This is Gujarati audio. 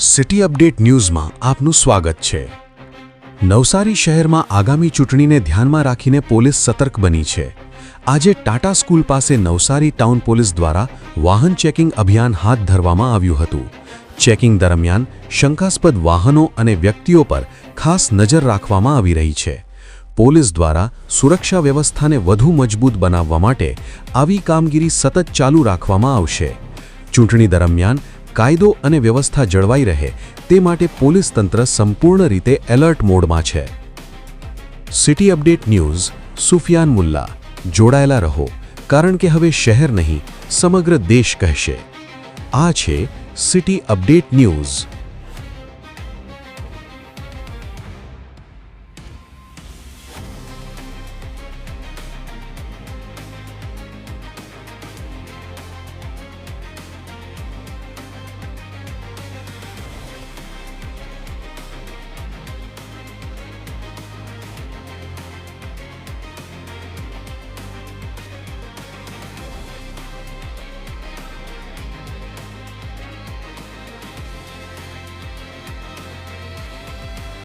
સિટી અપડેટ ન્યૂઝમાં આપનું સ્વાગત છે। નવસારી શહેરમાં આગામી ચૂંટણીને ધ્યાનમાં રાખીને પોલીસ સતર્ક બની છે। આજે ટાટા સ્કૂલ પાસે નવસારી ટાઉન પોલીસ દ્વારા વાહન ચેકિંગ અભિયાન હાથ ધરવામાં આવ્યું હતું। ચેકિંગ દરમિયાન શંકાસ્પદ વાહનો અને વ્યક્તિઓ પર ખાસ નજર રાખવામાં આવી રહી છે। પોલીસ દ્વારા સુરક્ષા વ્યવસ્થાને વધુ મજબૂત બનાવવા માટે આવી કામગીરી સતત ચાલુ રાખવામાં આવશે। ચૂંટણી દરમિયાન કાયદો અને વ્યવસ્થા જળવાઈ રહે તે માટે પોલીસ તંત્ર સંપૂર્ણ રીતે એલર્ટ મોડમાં છે। City update news Sufiyan Mulla, જોડાયેલા રહો, કારણ કે હવે શહેર નહીં સમગ્ર દેશ કહેશે। આ છે સિટી અપડેટ ન્યૂઝ।